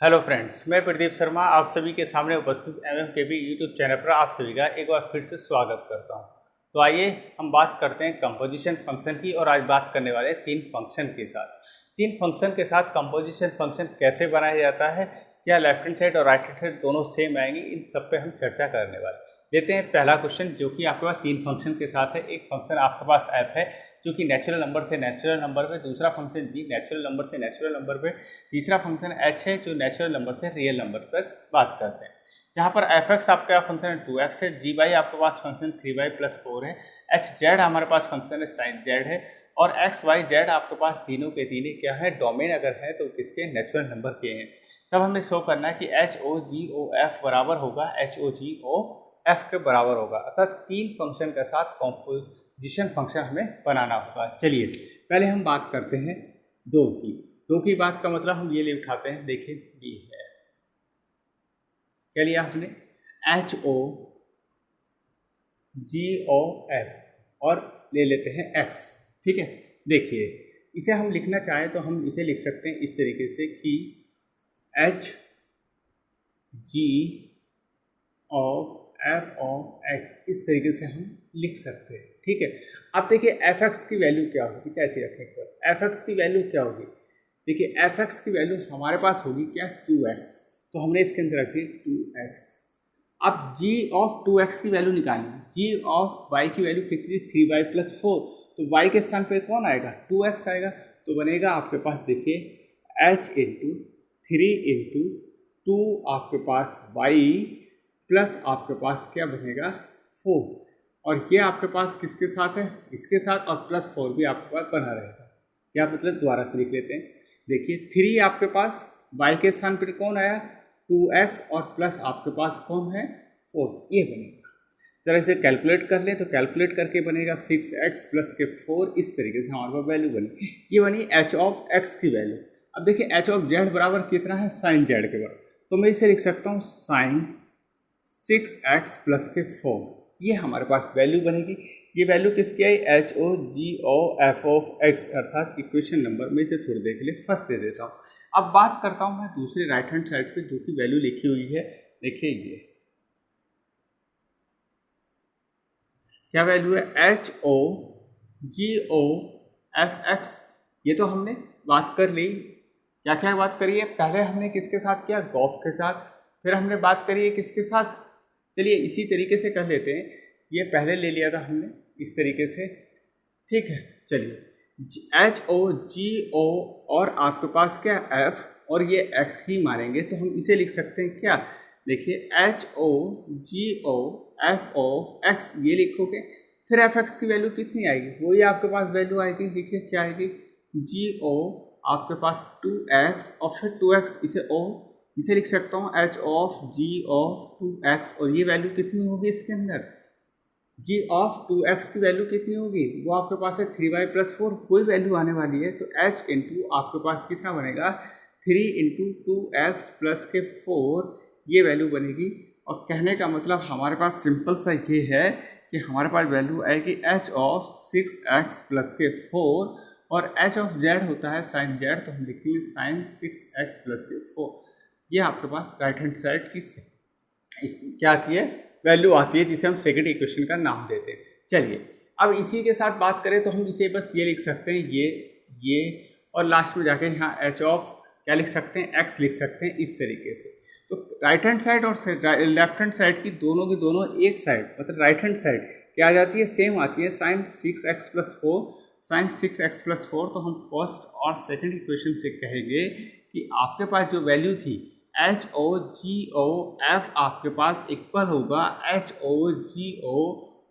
Hello friends, मैं प्रदीप शर्मा आप सभी के सामने उपस्थित एमएमकेबी यूट्यूब चैनल पर आप सभी का एक बार फिर से स्वागत करता हूं। तो आइए हम बात करते हैं कंपोजिशन फंक्शन की और आज बात करने वाले तीन फंक्शन के साथ। तीन फंक्शन के साथ कंपोजिशन फंक्शन कैसे बनाया जाता है, क्या लेफ्ट हैंड साइड और राइट हैंड साइड दोनों सेम आएंगे, इन सब पे हम चर्चा करने वाले। लेते हैं पहला क्वेश्चन जो कि आपके पास तीन फंक्शन के साथ है। एक फंक्शन आपके पास एफ है जो कि नेचुरल नंबर से नेचुरल नंबर पे, दूसरा फंक्शन जी नेचुरल नंबर से नेचुरल नंबर पे, तीसरा फंक्शन एच है जो नेचुरल नंबर से रियल नंबर तक बात करते हैं। जहाँ पर एफ एक्स आपका फंक्शन 2x है, जी वाई आपके पास फंक्शन 3y+4 है, एच जेड हमारे पास फंक्शन है साइन जेड है, और एक्स वाई जेड आपके पास तीनों के तीनों क्या है, डोमेन अगर है तो किसके, नेचुरल नंबर के हैं। तब हमें शो करना है कि एच ओ जी ओ एफ बराबर होगा एच ओ जी ओ एफ के बराबर होगा, अर्थात तीन फंक्शन के साथ कंपोजिशन फंक्शन हमें बनाना होगा। चलिए पहले हम बात करते हैं दो की बात का मतलब हम ये ले उठाते हैं, देखिए ये है, क्या लिया आपने, एच ओ जी ओ एफ और ले लेते हैं एक्स। ठीक है, देखिए इसे हम लिखना चाहें तो हम इसे लिख सकते हैं इस तरीके से कि H G of F of X, इस तरीके से हम लिख सकते हैं। ठीक है, अब देखिए एफ एक्स की वैल्यू क्या होगी, इसे ऐसे रखें पर एफ एक्स की वैल्यू क्या होगी। देखिए एफ एक्स की वैल्यू हमारे पास होगी क्या, 2x, तो हमने इसके अंदर रखी 2x। अब g ऑफ 2x की वैल्यू निकालनी, g ऑफ y की वैल्यू कितनी, 3y+4, तो y के स्थान पर कौन आएगा, 2x आएगा, तो बनेगा आपके पास देखिए h इंटू 3 इंटू 2 आपके पास y प्लस आपके पास क्या बनेगा 4, और ये आपके पास किसके साथ है, इसके साथ, और +4 भी आपके पास बना रहेगा। क्या मतलब, दोबारा से लिख लेते हैं। देखिए 3 आपके पास y के स्थान पर कौन आया, 2x, और प्लस आपके पास कौन है 4, ये बनेगा। जरा इसे कैलकुलेट कर लें तो कैलकुलेट करके बनेगा 6x + के 4, इस तरीके से हमारे पास वैल्यू बनी, ये बनी h ऑफ x की वैल्यू। अब देखिए h ऑफ z बराबर कितना है, साइन z के बराबर, तो मैं इसे लिख सकता हूँ साइन 6x + के 4, ये हमारे पास वैल्यू बनेगी। ये वैल्यू किसकी आई, H O ji O F of X, अर्थात इक्वेशन नंबर में जो थोड़ी देर के लिए फर्स्ट दे देता हूँ। अब बात करता हूँ मैं दूसरे राइट हैंड साइड पे जो कि वैल्यू लिखी हुई है। देखिए ये क्या वैल्यू है, एच ओ जी ओ एफ एक्स, ये तो हमने बात कर ली। क्या क्या बात करी है, पहले हमने किसके साथ किया, गॉफ के साथ, फिर हमने बात करी है किसके साथ, चलिए इसी तरीके से कर लेते हैं, ये पहले ले लिया था हमने इस तरीके से। ठीक है, चलिए एच ओ जी ओ और आपके पास क्या एफ, और ये एक्स ही मारेंगे तो हम इसे लिख सकते हैं क्या, देखिए H O ji O F of X, ये लिखोगे, फिर एफ एक्स की वैल्यू कितनी आएगी, वही आपके पास वैल्यू आएगी। देखिए क्या आएगी, जी ओ आपके पास 2x और फिर 2x, इसे लिख सकता हूँ H of G of 2x, और ये वैल्यू कितनी होगी इसके अंदर, जी ऑफ 2x की वैल्यू कितनी होगी, वो आपके पास है 3y+4, कोई वैल्यू आने वाली है, तो h इंटू आपके पास कितना बनेगा, 3 इंटू 2x + के 4, ये वैल्यू बनेगी। और कहने का मतलब हमारे पास सिंपल सा ये है कि हमारे पास वैल्यू आएगी h ऑफ 6x + के 4, और h ऑफ z होता है साइन z, तो हम लिखेंगे साइन 6x + के 4। ये आपके पास राइट हैंड साइड की क्या आती है, वैल्यू आती है, जिसे हम सेकंड इक्वेशन का नाम देते हैं। चलिए अब इसी के साथ बात करें तो हम इसे बस ये लिख सकते हैं, ये और लास्ट में जाके यहाँ एच ऑफ क्या लिख सकते हैं, एक्स लिख सकते हैं, इस तरीके से। तो राइट हैंड साइड और लेफ्ट हैंड साइड की दोनों की दोनों एक साइड, मतलब राइट हैंड साइड क्या आ जाती है, सेम आती है, साइन 6x + 4, साइन 6x + 4। तो हम फर्स्ट और सेकंड इक्वेशन से कहेंगे कि आपके पास जो वैल्यू थी एच ओ जी ओ एफ आपके पास इक्वल होगा एच ओ जी ओ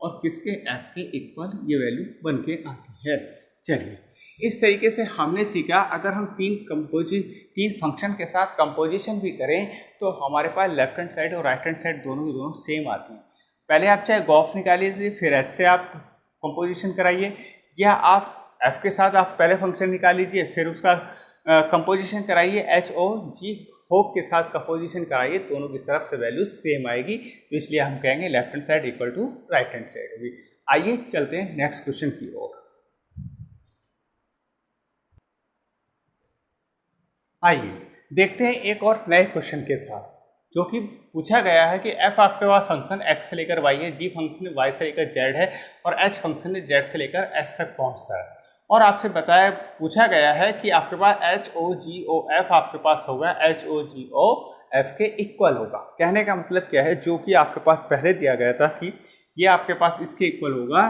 और किसके, एफ के इक्वल, ये वैल्यू बन के आती है। चलिए इस तरीके से हमने सीखा, अगर हम तीन फंक्शन के साथ कंपोजिशन भी करें तो हमारे पास लेफ्ट हैंड साइड और राइट हैंड साइड दोनों की दोनों सेम आती हैं। पहले आप चाहे गॉफ निकाल लीजिए, फिर एच से आप कंपोजिशन कराइए, या आप एफ के साथ आप पहले फंक्शन निकाल लीजिए, फिर उसका कंपोजिशन कराइए, एच ओ जी होप के साथ कंपोजिशन कराइए, दोनों की तरफ से वैल्यू सेम आएगी, तो इसलिए हम कहेंगे left hand side equal to right hand side होगी। आइए चलते हैं नेक्स्ट क्वेश्चन की ओर। आइए देखते हैं एक और नए क्वेश्चन के साथ, जो कि पूछा गया है कि f आपके पास फंक्शन x से लेकर y है, g फंक्शन y से लेकर z है और h फंक्शन z से लेकर s तक पहुंचता है। और आपसे पूछा गया है कि आपके पास h o g o f आपके पास होगा h o g o f के इक्वल होगा। कहने का मतलब क्या है, जो कि आपके पास पहले दिया गया था कि ये आपके पास इसके इक्वल होगा,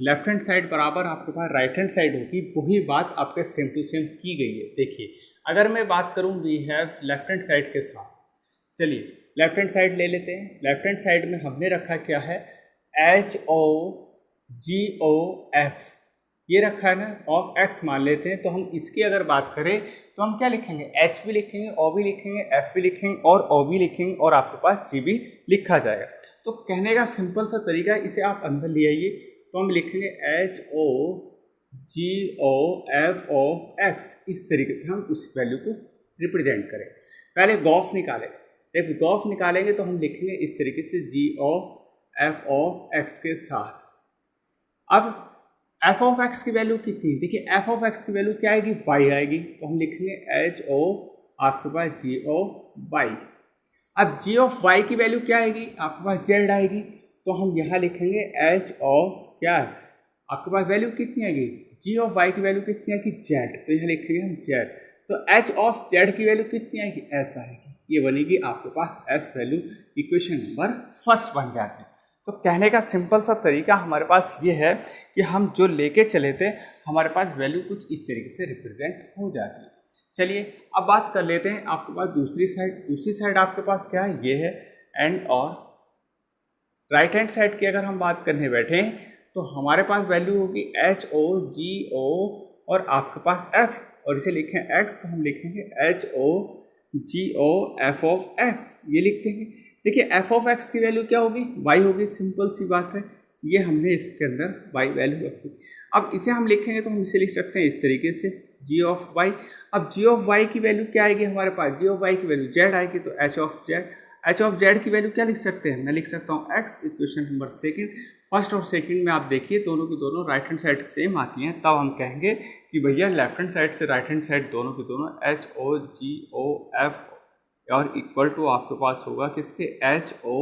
लेफ्ट हैंड साइड बराबर आपके पास राइट हैंड साइड होगी, वही बात आपके सेम टू सेम की गई है। देखिए अगर मैं बात करूँ we have left hand side के साथ, चलिए लेफ्ट हैंड साइड ले लेते हैं। लेफ्ट हैंड साइड में हमने रखा क्या है, एच ओ जी ओ एफ ये रखा है ना, ऑफ एक्स मान लेते हैं। तो हम इसकी अगर बात करें तो हम क्या लिखेंगे, एच भी लिखेंगे, ओ भी लिखेंगे, एफ भी लिखेंगे और ओ भी लिखेंगे और आपके पास जी भी लिखा जाएगा। तो कहने का सिंपल सा तरीका है, इसे आप अंदर ले आइए। तो हम लिखेंगे H O ji O F of X, इस तरीके से हम उस वैल्यू को रिप्रेजेंट करें। पहले गॉफ निकालें, जब गॉफ निकालेंगे तो हम लिखेंगे इस तरीके से जी ऑफ एफ ऑफ एक्स के साथ। अब एफ ऑफ एक्स की वैल्यू कितनी, देखिए एफ ऑफ एक्स की वैल्यू क्या आएगी, वाई आएगी। तो हम लिखेंगे एच ओ आपके पास जी ऑफ वाई। अब जी ऑफ वाई की वैल्यू क्या आएगी, आपके पास जेड आएगी। तो हम यहाँ लिखेंगे एच ऑफ क्या है, आपके पास वैल्यू कितनी आएगी, जी ऑफ वाई की वैल्यू कितनी आएगी, जेड। तो यहाँ लिखेंगे हम जेड। तो एच ऑफ जेड की वैल्यू कितनी आएगी, एस आएगी। ये बनेगी आपके पास s value, equation number first बन जाती है। तो कहने का सिंपल सा तरीका हमारे पास ये है कि हम जो लेके चले थे हमारे पास वैल्यू कुछ इस तरीके से रिप्रेजेंट हो जाती है। चलिए अब बात कर लेते हैं आपके पास दूसरी साइड। दूसरी साइड आपके पास क्या है, ये है एंड और राइट हैंड साइड की अगर हम बात करने बैठे तो हमारे पास वैल्यू होगी एच ओ जी ओ और आपके पास एफ, और इसे लिखें एक्स तो हम लिखेंगे H O ji O F of X, ये लिख देंगे। देखिए एफ ऑफ एक्स की वैल्यू क्या होगी, वाई होगी, सिंपल सी बात है, ये हमने इसके अंदर वाई वैल्यू रखी। अब इसे हम लिखेंगे तो हम इसे लिख सकते हैं इस तरीके से जी ऑफ वाई। अब जी ऑफ वाई की वैल्यू क्या आएगी हमारे पास, जी ऑफ वाई की वैल्यू जेड आएगी। तो H of Z, H of Z की वैल्यू क्या लिख सकते हैं, मैं लिख सकता हूँ X. Equation number second, first और सेकंड में आप देखिए दोनों की दोनों राइट हैंड साइड सेम आती हैं, तब हम कहेंगे कि भैया लेफ्ट हैंड साइड से राइट हैंड साइड दोनों की दोनों एच ओ जी ओ एफ और इक्वल टू आपके पास होगा किसके, एच ओ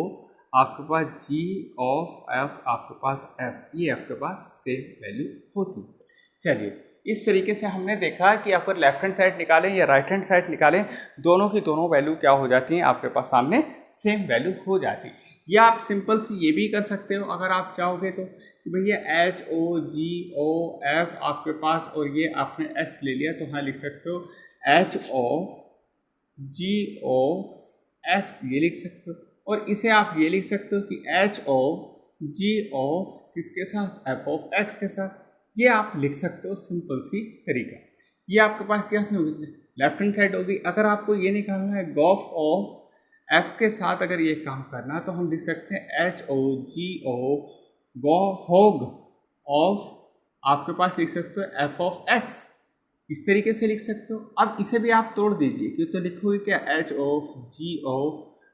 आपके पास जी ऑफ एफ आपके पास एफ, ये आपके पास सेम वैल्यू होती है। चलिए इस तरीके से हमने देखा कि आपको लेफ्ट हैंड साइड निकालें या राइट हैंड साइड निकालें, दोनों की दोनों वैल्यू क्या हो जाती हैं, आपके पास सामने सेम वैल्यू हो जाती है। या आप सिंपल सी ये भी कर सकते हो अगर आप चाहोगे तो, कि भैया एच ओ जी ओ एफ आपके पास और ये आपने एक्स ले लिया, तो हाँ लिख सकते हो H of G of X, ये लिख सकते हो। और इसे आप ये लिख सकते हो कि एच ऑफ जी ऑफ किसके साथ, एफ ऑफ एक्स के साथ, ये आप लिख सकते हो, सिंपल सी तरीका। ये आपके पास क्या होगी, लेफ्ट हैंड साइड होगी। अगर आपको ये निकालना है गॉफ ऑफ एफ के साथ, अगर ये काम करना तो हम लिख सकते हैं एच ओ जी ओ गो होग ऑफ आपके पास लिख सकते हो एफ ऑफ एक्स, इस तरीके से लिख सकते हो। अब इसे भी आप तोड़ दीजिए, क्यों, तो लिखोगे क्या एच ऑफ जी ओ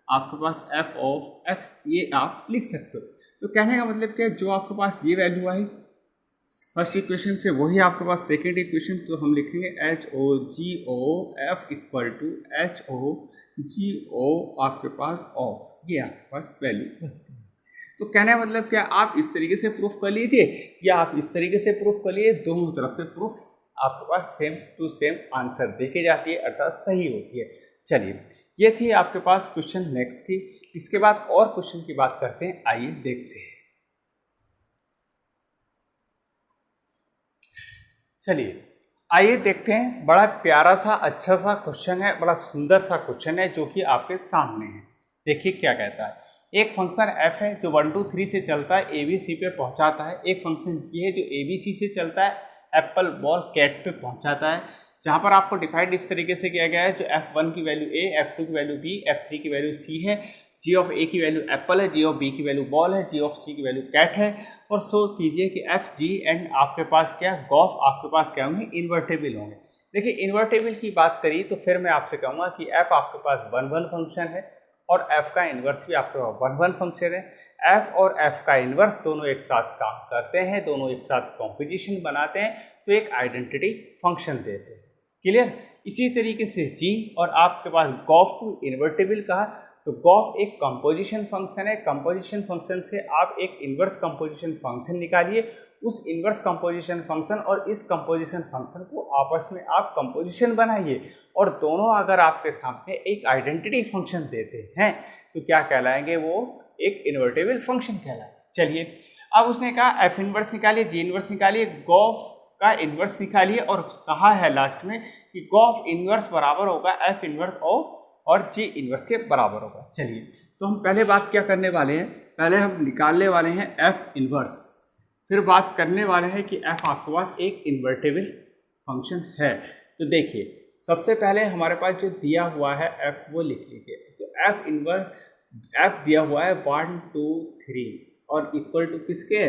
आपके पास एफ ऑफ एक्स, ये आप लिख सकते हो। तो कहने का मतलब क्या है, जो आपके पास ये वैल्यू आई फर्स्ट इक्वेशन से वही आपके पास सेकेंड इक्वेशन, तो हम लिखेंगे H O ji O f equal to h O ji o आपके पास ऑफ, ये आपके पास वैल्यू बनती है। तो कहने का मतलब क्या, आप इस तरीके से प्रूफ कर लीजिए या आप इस तरीके से प्रूफ कर लीजिए, दोनों तरफ से प्रूफ आपके पास सेम टू सेम आंसर देके जाती है, अर्थात सही होती है। चलिए ये थी आपके पास क्वेश्चन नेक्स्ट की। इसके बाद और क्वेश्चन की बात करते हैं, आइए देखते हैं। चलिए आइए देखते हैं, बड़ा प्यारा सा अच्छा सा क्वेश्चन है, बड़ा सुंदर सा क्वेश्चन है जो कि आपके सामने है। देखिए क्या कहता है, एक फंक्शन f है जो 1 2 3 से चलता है, ABC पे पहुंचाता है। एक फंक्शन g है जो ABC से चलता है, एप्पल बॉल कैट पे पहुंचाता है। जहां पर आपको डिफाइंड इस तरीके से किया गया है, जो f1 की वैल्यू a, f2 की वैल्यू b, f3 की वैल्यू c है, g ऑफ a की वैल्यू एप्पल है, g ऑफ b की वैल्यू बॉल है, g ऑफ c की वैल्यू कैट है। और सो कीजिए कि f g एंड आपके पास क्या गॉफ आपके पास क्या होंगे, इन्वर्टेबल होंगे। देखिए इन्वर्टेबल की बात करी तो फिर मैं आपसे कहूँगा कि f आपके पास 1 1 फंक्शन है और f का इन्वर्स भी आपके पास 1 1 फंक्शन है। f और f का इन्वर्स दोनों एक साथ काम करते हैं, दोनों एक साथ कॉम्पोजिशन बनाते हैं, तो एक आइडेंटिटी फंक्शन देते हैं। क्लियर। इसी तरीके से जी और आपके पास गॉफ टू इन्वर्टेबल कहा, तो गॉफ एक कंपोजिशन फंक्शन है। कंपोजिशन फंक्शन से आप एक इन्वर्स कंपोजिशन फंक्शन निकालिए, उस इन्वर्स कंपोजिशन फंक्शन और इस कंपोजिशन फंक्शन को आपस में आप कंपोजिशन बनाइए, और दोनों अगर आपके सामने एक आइडेंटिटी फंक्शन देते हैं तो क्या कहलाएंगे, वो एक इन्वर्टेबल फंक्शन कहलाएंगे। चलिए, अब उसने कहा एफ इन्वर्स निकालिए, जी इन्वर्स निकालिए, गॉफ का इन्वर्स निकालिए, और कहा है लास्ट में कि गॉफ इन्वर्स बराबर होगा एफ इन्वर्स और जी इन्वर्स के बराबर होगा। चलिए, तो हम पहले बात क्या करने वाले हैं, पहले हम निकालने वाले हैं एफ इन्वर्स, फिर बात करने वाले हैं कि एफ आपके पास एक इन्वर्टेबल फंक्शन है। तो देखिए, सबसे पहले हमारे पास जो दिया हुआ है एफ वो लिख लीजिए। तो एफ इन्वर्स, एफ दिया हुआ है 1 2 3 और इक्वल टू किसके,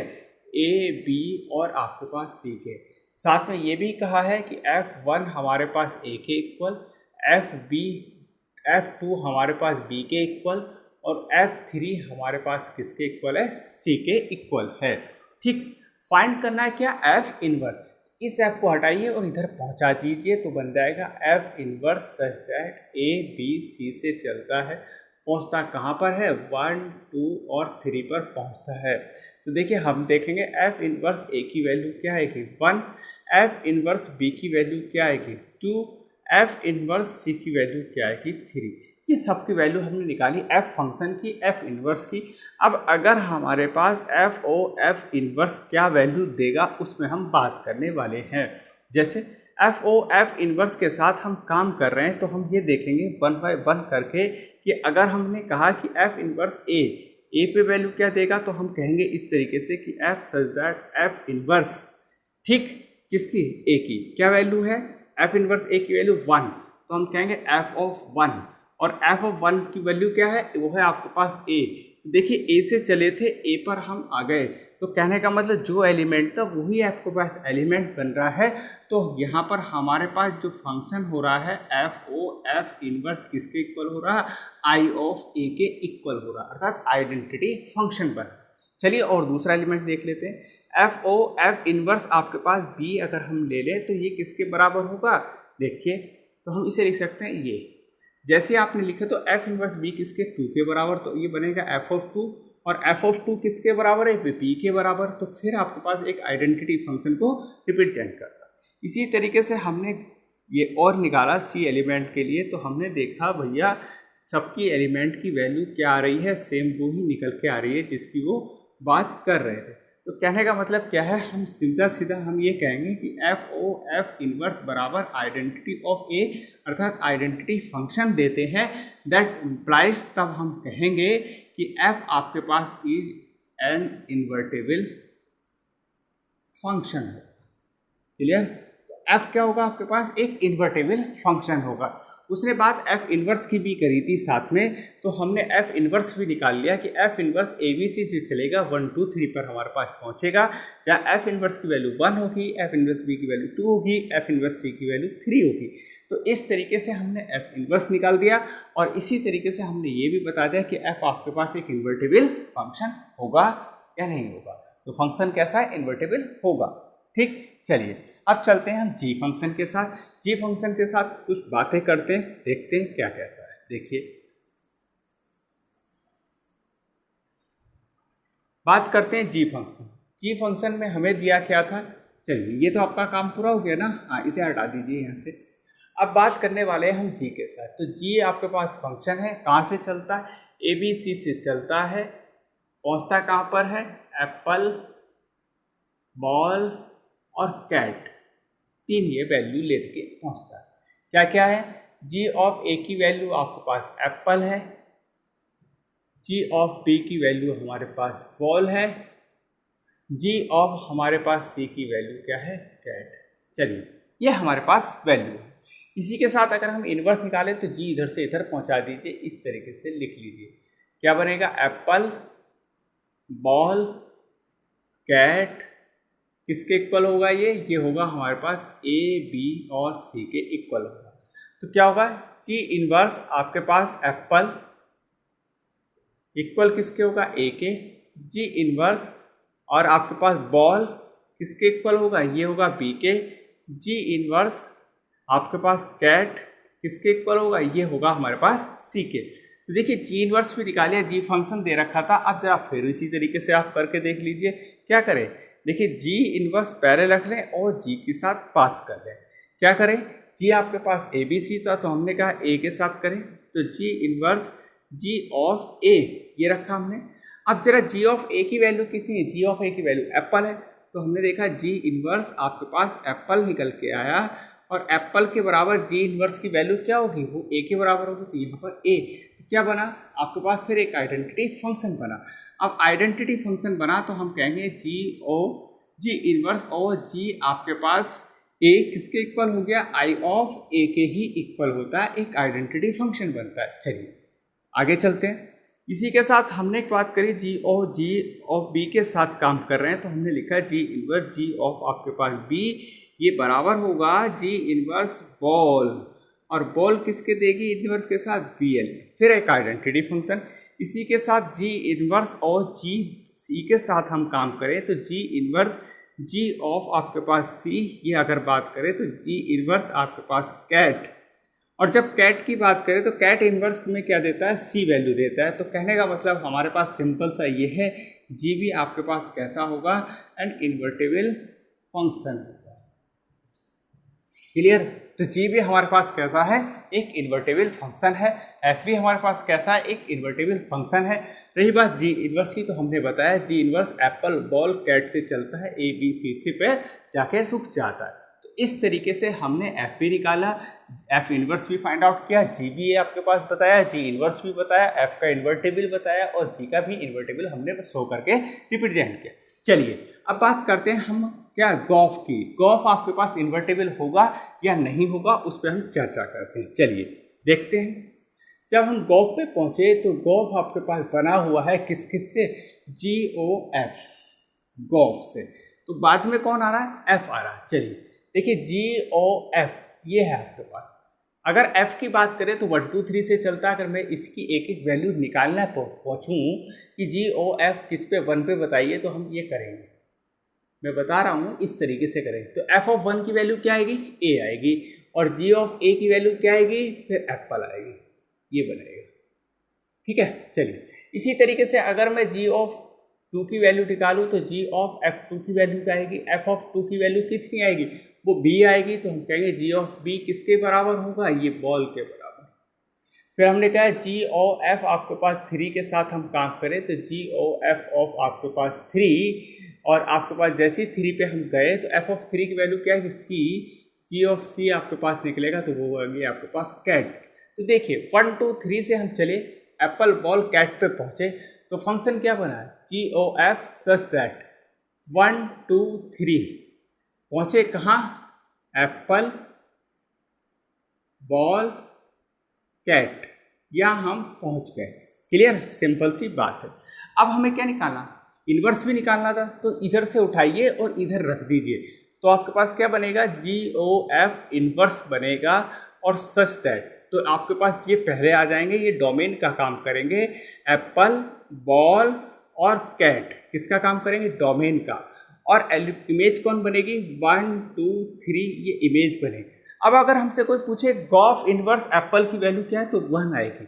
ए बी और आपके पास सी के। साथ में ये भी कहा है कि F1 हमारे पास A के इक्वल, F2 हमारे पास B के इक्वल और F3 हमारे पास किसके इक्वल है, C के इक्वल है। ठीक, फाइंड करना है क्या, F इनवर्स। इस F को हटाइए और इधर पहुंचा दीजिए तो बन जाएगा F inverse such that A B C से चलता है, पहुंचता कहाँ पर है, 1 2 और 3 पर पहुंचता है। तो देखिए, हम देखेंगे F इनवर्स A की वैल्यू क्या आएगी 1, F इनवर्स B की वैल्यू क्या आएगी 2, F इनवर्स C की वैल्यू क्या आएगी 3। ये सब की वैल्यू हमने निकाली F फंक्शन की, F इनवर्स की। अब अगर हमारे पास F इनवर्स क्या वैल्यू देगा उसमें हम बात करने वाले हैं। जैसे F इनवर्स के साथ हम काम कर रहे हैं तो हम ये देखेंगे 1 बाय 1 करके कि अगर हमने कहा कि F इनवर्स A पे वैल्यू क्या देगा, तो हम कहेंगे इस तरीके से कि F such that F inverse, ठीक, किसकी, A की क्या वैल्यू है, F इनवर्स A की वैल्यू 1, तो हम कहेंगे F ऑफ 1, और F ऑफ 1 की वैल्यू क्या है, वो है आपके पास A। देखिए, A से चले थे, A पर हम आ गए, तो कहने का मतलब जो एलिमेंट था वही आपके पास एलिमेंट बन रहा है। तो यहाँ पर हमारे पास जो फंक्शन हो रहा है F इनवर्स किसके इक्वल हो रहा है, I ऑफ A के इक्वल हो रहा है, अर्थात आइडेंटिटी फंक्शन बन। चलिए, और दूसरा एलिमेंट देख लेते हैं। F इनवर्स आपके पास B अगर हम ले लें तो ये किसके बराबर होगा, देखिए, तो हम इसे लिख सकते हैं, ये जैसे आपने लिखे तो F इनवर्स B किसके, 2 के बराबर, तो ये बनेगा F ऑफ 2, और F ऑफ 2 किसके बराबर है, P के बराबर। तो फिर आपके पास एक आइडेंटिटी फंक्शन को रिप्रेजेंट करता है। इसी तरीके से हमने ये और निकाला C एलिमेंट के लिए, तो हमने देखा भैया सबकी एलिमेंट की वैल्यू क्या आ रही है, सेम वो ही निकल के आ रही है जिसकी वो बात कर रहे थे। तो कहने का मतलब क्या है, हम सीधा सीधा हम ये कहेंगे कि F इनवर्स बराबर आइडेंटिटी ऑफ A, अर्थात आइडेंटिटी फंक्शन देते हैं, दैट इम्प्लाइज, तब हम कहेंगे कि F आपके पास इज एन इन्वर्टेबल फंक्शन है। क्लियर, तो F क्या होगा, आपके पास एक इन्वर्टेबल फंक्शन होगा। उसने बात F इनवर्स की भी करी थी साथ में, तो हमने F इनवर्स भी निकाल लिया कि F इनवर्स ABC से चलेगा 1 2 3 पर हमारे पास पहुंचेगा, जहाँ F इनवर्स की वैल्यू 1 होगी, F इनवर्स B की वैल्यू 2 होगी, F इनवर्स C की वैल्यू 3 होगी। तो इस तरीके से हमने F इनवर्स निकाल दिया, और इसी तरीके से हमने ये भी बता दिया कि F आपके पास एक इन्वर्टेबल फंक्शन होगा या नहीं होगा। तो फंक्शन कैसा है, इन्वर्टेबल होगा। ठीक, चलिए अब चलते हैं हम जी फंक्शन के साथ। जी फंक्शन के साथ कुछ बातें करते हैं, देखते हैं क्या कहता है। देखिए, बात करते हैं जी फंक्शन। जी फंक्शन में हमें दिया क्या था, चलिए ये तो आपका काम पूरा हो गया ना, हाँ इसे हटा दीजिए यहाँ से। अब बात करने वाले हैं हम जी के साथ। तो जी आपके पास फंक्शन है, कहाँ से चलता है, ABC से चलता है, पहुँचता कहाँ पर है, एप्पल, बॉल और कैट, 3 ये वैल्यू लेके पहुंचता है। क्या क्या है, जी ऑफ A की वैल्यू आपके पास एप्पल है, जी ऑफ B की वैल्यू हमारे पास बॉल है, जी ऑफ हमारे पास C की वैल्यू क्या है, कैट। चलिए, ये हमारे पास वैल्यू है। इसी के साथ अगर हम इन्वर्स निकालें तो जी इधर से इधर पहुंचा दीजिए, इस तरीके से लिख लीजिए, क्या बनेगा, एप्पल, बॉल, कैट, किसके इक्वल होगा, ये होगा हमारे पास A B और C के इक्वल होगा। तो क्या होगा, जी इनवर्स आपके पास एप्पल इक्वल किसके होगा, A के, जी इनवर्स और आपके पास बॉल किसके इक्वल होगा, ये होगा B के, जी इनवर्स आपके पास कैट किसके इक्वल होगा, ये होगा हमारे पास सी के। तो देखिए जी इनवर्स भी निकालिए, जी फंक्शन दे रखा था। अब जरा फिर इसी तरीके से आप करके देख लीजिए क्या करें। देखिए जी इनवर्स पहले रख लें और जी के साथ बात कर लें। क्या करें, जी आपके पास ए बी सी था तो हमने कहा ए के साथ करें, तो जी इनवर्स जी ऑफ ए ये रखा हमने। अब जरा जी ऑफ ए की वैल्यू कितनी है, जी ऑफ ए की वैल्यू एप्पल है, तो हमने देखा जी इनवर्स आपके पास एप्पल निकल के आया, और एप्पल के बराबर जी इनवर्स की वैल्यू क्या होगी, वो ए के बराबर होगी, तो यहाँ पर ए क्या बना आपके पास, फिर एक आइडेंटिटी फंक्शन बना। अब आइडेंटिटी फंक्शन बना तो हम कहेंगे जी इनवर्स और जी आपके पास ए किसके इक्वल हो गया, आई ऑफ ए के ही इक्वल होता है, एक आइडेंटिटी फंक्शन बनता है। चलिए आगे चलते हैं। इसी के साथ हमने एक बात करी जी ऑफ बी के साथ काम कर रहे हैं, तो हमने लिखा जी इनवर्स जी ऑफ आपके पास बी ये बराबर होगा जी इनवर्स बॉल, और बॉल किसके देगी इनवर्स के साथ बी एल, फिर एक आइडेंटिटी फंक्शन। इसी के साथ जी इनवर्स और जी सी के साथ हम काम करें तो जी इनवर्स जी ऑफ आपके पास सी, ये अगर बात करें तो जी इनवर्स आपके पास कैट, और जब कैट की बात करें तो कैट इनवर्स में क्या देता है, सी वैल्यू देता है। तो कहने का मतलब हमारे पास सिंपल सा ये है, जी भी आपके पास कैसा होगा, एन इन्वर्टेबल फंक्शन। क्लियर, तो जी भी हमारे पास कैसा है, एक इन्वर्टेबल फंक्शन है। एफ भी हमारे पास कैसा है, एक इन्वर्टेबल फंक्शन है। रही बात जी इनवर्स की, तो हमने बताया G inverse apple ball cat से चलता है, ए बी सी पे जाके रुक जाता है। तो इस तरीके से हमने एफ भी निकाला, एफ इनवर्स भी फाइंड आउट किया, जी भी ये आपके पास बताया, जी इनवर्स भी बताया, एफ का इन्वर्टेबल बताया, और जी का भी इन्वर्टेबल हमने शो करके रिप्रेजेंट किया। चलिए अब बात करते हैं हम क्या गॉफ की। गॉफ आपके पास इन्वर्टेबल होगा या नहीं होगा, उस पर हम चर्चा करते हैं। चलिए देखते हैं। जब हम गॉफ पे पहुंचे तो गॉफ आपके पास बना हुआ है किस से, जी ओ एफ, गॉफ से। तो बाद में कौन आ रहा है, एफ आ रहा है। चलिए देखिए जी ओ एफ ये है आपके पास। अगर f की बात करें तो 1 2 3 से चलता है। अगर मैं इसकी एक एक वैल्यू निकालना पहुँचूँ कि जी ओ एफ किस पे 1 पे बताइए, तो हम ये करेंगे, मैं बता रहा हूँ इस तरीके से करें। तो एफ ऑफ 1 की वैल्यू क्या आएगी, ए आएगी, और जी ऑफ ए की वैल्यू क्या आएगी, फिर एप्पल आएगी, ये बनेगा। ठीक है, चलिए इसी तरीके से अगर मैं जी ऑफ 2 की वैल्यू निकालूँ तो जी ऑफ एफ 2 की वैल्यू क्या आएगी, एफ ऑफ 2 की वैल्यू कितनी आएगी, वो बी आएगी। तो हम कहेंगे जी ऑफ बी किसके बराबर होगा, ये बॉल के बराबर। फिर हमने कहा जी ओ एफ आपके पास 3 के साथ हम काम करें, तो जी ओ एफ ऑफ आपके पास 3, और आपके पास जैसे ही 3 पे हम गए तो एफ ऑफ 3 की वैल्यू क्या है, सी, जी ऑफ सी आपके पास निकलेगा, तो वो होगी आपके पास कैट। तो देखिए 1 2 3 से हम चले, एप्पल बॉल कैट पे पहुँचे, तो फंक्शन क्या बना है, जी ओ एफ सच दैट 1 2 3 पहुँचे कहाँ, एप्पल बॉल कैट, या हम पहुँच गए। क्लियर, सिंपल सी बात है। अब हमें क्या निकालना, इन्वर्स भी निकालना था, तो इधर से उठाइए और इधर रख दीजिए, तो आपके पास क्या बनेगा, जी ओ एफ इन्वर्स बनेगा, और सच दैट, तो आपके पास ये पहले आ जाएंगे, ये डोमेन का काम करेंगे, एप्पल बॉल और कैट किसका काम करेंगे, डोमेन का, और इमेज कौन बनेगी, 1 2 3 ये इमेज बनेगी। अब अगर हमसे कोई पूछे गॉफ इनवर्स एप्पल की वैल्यू क्या है, तो 1 आएगी।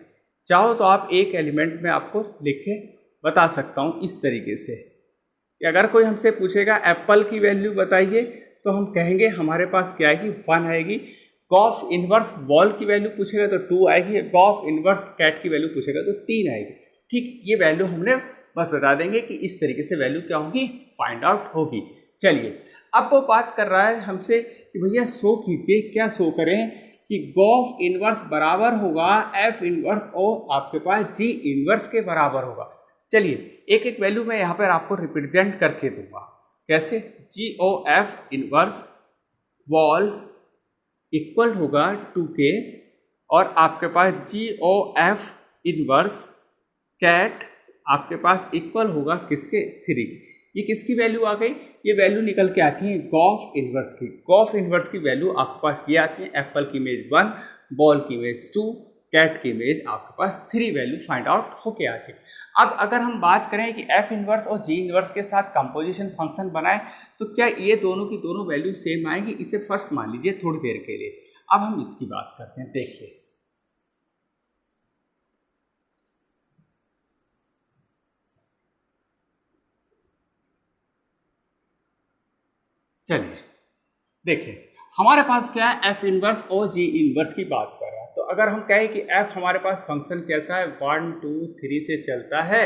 चाहो तो आप एक एलिमेंट में आपको लिख के बता सकता हूँ इस तरीके से कि अगर कोई हमसे पूछेगा एप्पल की वैल्यू बताइए, तो हम कहेंगे हमारे पास क्या आएगी, 1 आएगी। गॉफ इनवर्स बॉल की वैल्यू पूछेगा तो 2 आएगी, गॉफ इनवर्स कैट की वैल्यू पूछेगा तो 3 आएगी। ठीक, ये वैल्यू हमने बस बता देंगे कि इस तरीके से वैल्यू क्या होगी, फाइंड आउट होगी। चलिए अब वो बात कर रहा है हमसे कि भैया शो कीजिए, क्या शो करें कि गॉफ इनवर्स बराबर होगा एफ इनवर्स और आपके पास जी इनवर्स के बराबर होगा। चलिए एक एक वैल्यू मैं यहाँ पर आपको रिप्रेजेंट करके दूंगा। कैसे, जी ओ एफ इनवर्स वॉल इक्वल होगा 2k, और आपके पास जी ओ एफ इनवर्स कैट आपके पास इक्वल होगा किसके, 3। ये किसकी वैल्यू आ गई, ये वैल्यू निकल के आती है गॉफ इनवर्स की। गॉफ इनवर्स की वैल्यू आपके पास ये आती है, एप्पल की इमेज 1, बॉल की इमेज 2, कैट की इमेज आपके पास 3 वैल्यू फाइंड आउट होके आती है। अब अगर हम बात करें कि एफ इनवर्स और जी इनवर्स के साथ कंपोजिशन फंक्शन बनाए, तो क्या ये दोनों की दोनों वैल्यू सेम आएगी, इसे फर्स्ट मान लीजिए थोड़ी देर के लिए। अब हम इसकी बात करते हैं, देखिए चलिए देखिए हमारे पास क्या है, एफ इनवर्स और जी इनवर्स की बात कर रहा है। तो अगर हम कहें कि एफ हमारे पास फंक्शन कैसा है, 1 2 3 से चलता है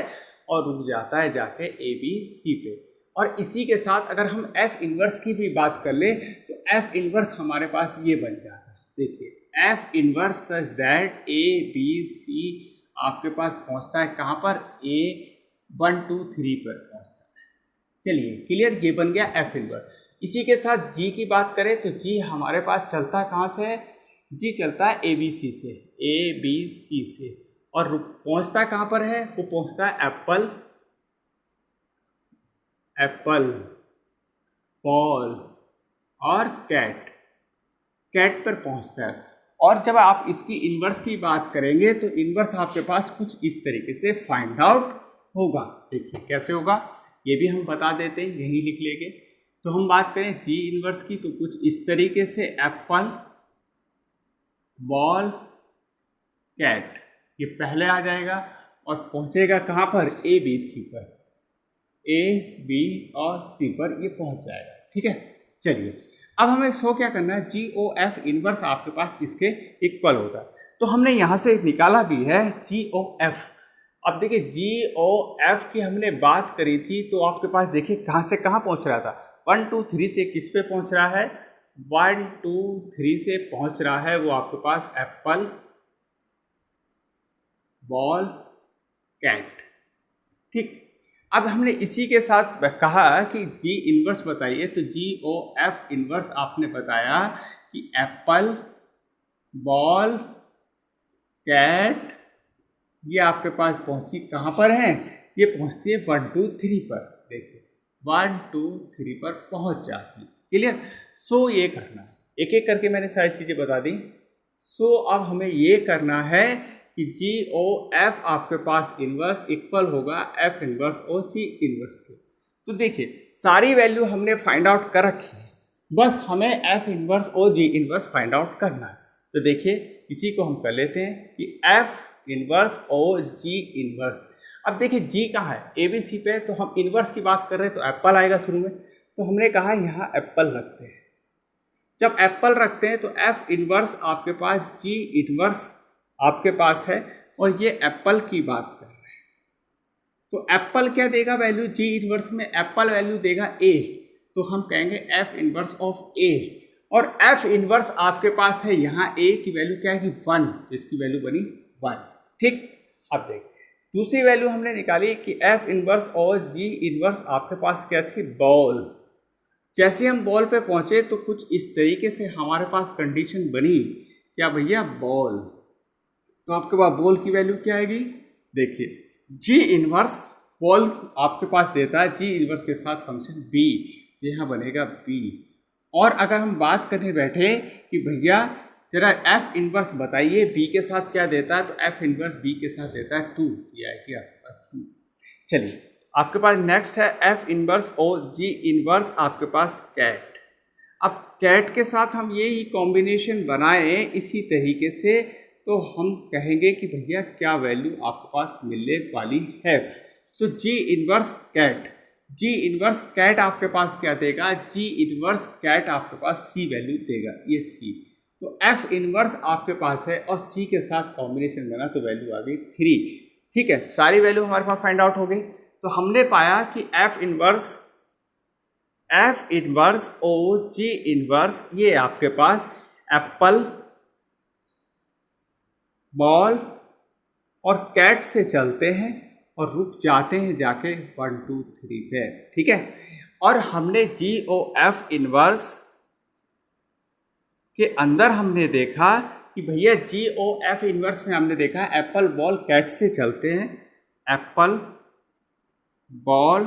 और रुक जाता है जाके ए बी सी पे, और इसी के साथ अगर हम एफ इनवर्स की भी बात कर ले तो एफ इनवर्स हमारे पास ये बन जाता है। देखिए F inverse such that A B C आपके पास पहुंचता है कहाँ पर, ए 1 2 3 पर पहुंचता है। चलिए क्लियर, ये बन गया एफ इनवर्स। इसी के साथ जी की बात करें तो जी हमारे पास चलता कहाँ से है, जी चलता है ए बी सी से, ए बी सी से, और पहुंचता कहाँ पर है, वो पहुंचता है एप्पल एप्पल बॉल और कैट, कैट पर पहुंचता है। और जब आप इसकी इन्वर्स की बात करेंगे तो इन्वर्स आपके पास कुछ इस तरीके से फाइंड आउट होगा। देखिए कैसे होगा ये भी हम बता देते हैं, यही लिख लेंगे। तो हम बात करें जी इन्वर्स की तो कुछ इस तरीके से एप्पल बॉल कैट, ये पहले आ जाएगा और पहुंचेगा कहाँ पर, ए बी सी पर, ए बी और सी पर ये पहुंच जाएगा। ठीक है, चलिए अब हमें शो क्या करना है, जी ओ एफ इनवर्स आपके पास इसके इक्वल होता है। तो हमने यहाँ से निकाला भी है जी ओ एफ। अब देखिए जी ओ एफ की हमने बात करी थी तो आपके पास देखिए कहाँ से कहाँ पहुँच रहा था, 1 2 3 से किस पे पहुँच रहा है, 1 2 3 से पहुँच रहा है वो आपके पास एप्पल बॉल कैट। ठीक, अब हमने इसी के साथ कहा कि जी इन्वर्स बताइए, तो जी ओ एफ इन्वर्स आपने बताया कि एप्पल बॉल कैट ये आपके पास पहुंची कहाँ पर है, ये पहुंचती है 1 2 3 पर। देखिए 1 2 3 पर पहुंच जाती है। क्लियर, सो ये करना है, एक एक करके मैंने सारी चीज़ें बता दी। सो अब हमें ये करना है कि जी ओ एफ आपके पास इन्वर्स इक्वल होगा एफ इन्वर्स ओ जी इन्वर्स के। तो देखिए सारी वैल्यू हमने फाइंड आउट कर रखी है, बस हमें एफ इन्वर्स ओ जी इन्वर्स फाइंड आउट करना है। तो देखिए इसी को हम कर लेते हैं कि एफ इन्वर्स ओ जी इन्वर्स। अब देखिए जी कहाँ है, ए बी सी पे, तो हम इन्वर्स की बात कर रहे हैं तो एप्पल आएगा शुरू में, तो हमने कहा यहाँ एप्पल रखते हैं। जब एप्पल रखते हैं तो एफ इन्वर्स आपके पास जी इन्वर्स आपके पास है, और ये एप्पल की बात कर रहे हैं। तो एप्पल क्या देगा वैल्यू, जी इन्वर्स में एप्पल वैल्यू देगा ए, तो हम कहेंगे एफ इन्वर्स ऑफ ए, और एफ इन्वर्स आपके पास है यहाँ ए की वैल्यू क्या है कि 1, जिसकी वैल्यू बनी 1। ठीक, अब देख दूसरी वैल्यू हमने निकाली कि एफ इन्वर्स और जी इन्वर्स आपके पास क्या थी, बॉल। जैसे हम बॉल पे पहुंचे तो कुछ इस तरीके से हमारे पास कंडीशन बनी, क्या भैया बॉल, तो आपके पास बॉल की वैल्यू क्या आएगी, देखिए जी इन्वर्स बॉल आपके पास देता है जी इन्वर्स के साथ फंक्शन बी, यहाँ बनेगा बी। और अगर हम बात करने बैठे कि भैया जरा एफ इन्वर्स बताइए बी के साथ क्या देता है, तो एफ इन्वर्स बी के साथ देता है 2, ये आएगी आपके पास 2। चलिए आपके पास नेक्स्ट है एफ इन्वर्स और जी इन्वर्स आपके पास कैट। अब कैट के साथ हम यही कॉम्बिनेशन बनाए इसी तरीके से, तो हम कहेंगे कि भैया क्या वैल्यू आपके पास मिलने वाली है। तो जी इन्वर्स कैट, जी इन्वर्स कैट आपके पास क्या देगा, जी इन्वर्स कैट आपके पास सी वैल्यू देगा, ये सी। तो एफ इन्वर्स आपके पास है और सी के साथ कॉम्बिनेशन बना तो वैल्यू आ गई 3। ठीक है, सारी वैल्यू हमारे पास फाइंड आउट हो गई। तो हमने पाया कि एफ इन्वर्स ओ जी इन्वर्स ये आपके पास एप्पल बॉल और कैट से चलते हैं और रुक जाते हैं जाके 1 2 3 पे। ठीक है, और हमने जी ओ एफ इन्वर्स के अंदर हमने देखा कि भैया जी ओ एफ इन्वर्स में हमने देखा एप्पल बॉल कैट से चलते हैं, एप्पल बॉल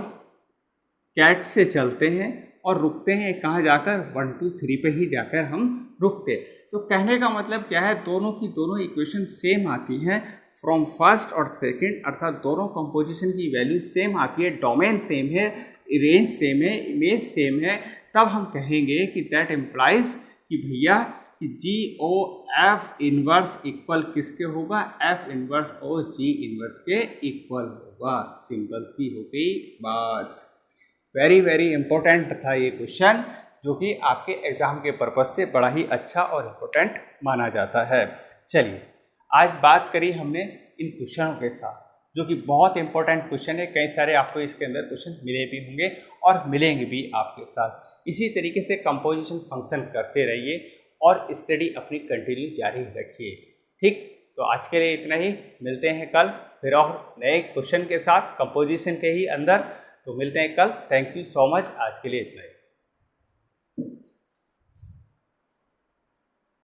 कैट से चलते हैं और रुकते हैं कहाँ जाकर, 1 2 3 पे ही जाकर हम रुकते। तो कहने का मतलब क्या है, दोनों की दोनों इक्वेशन सेम आती हैं फ्रॉम फर्स्ट और सेकंड, अर्थात दोनों कंपोजिशन की वैल्यू सेम आती है, डोमेन सेम है, रेंज सेम है, इमेज सेम है। तब हम कहेंगे कि दैट इम्प्लाइज कि भैया कि जी ओ एफ इनवर्स इक्वल किसके होगा, एफ इनवर्स ओ जी इनवर्स के इक्वल होगा। सिंपल सी हो गई बात। वेरी वेरी इंपॉर्टेंट था ये क्वेश्चन, जो कि आपके एग्जाम के पर्पज से बड़ा ही अच्छा और इम्पोर्टेंट माना जाता है। चलिए आज बात करी हमने इन क्वेश्चनों के साथ, जो कि बहुत इंपॉर्टेंट क्वेश्चन है। कई सारे आपको इसके अंदर क्वेश्चन मिले भी होंगे और मिलेंगे भी आपके साथ। इसी तरीके से कंपोजिशन फंक्शन करते रहिए और स्टडी अपनी कंटिन्यू जारी रखिए। ठीक, तो आज के लिए इतना ही। मिलते हैं कल फिर और नए क्वेश्चन के साथ कंपोजिशन के ही अंदर। तो मिलते हैं कल। Thank you so much. आज के लिए इतना ही।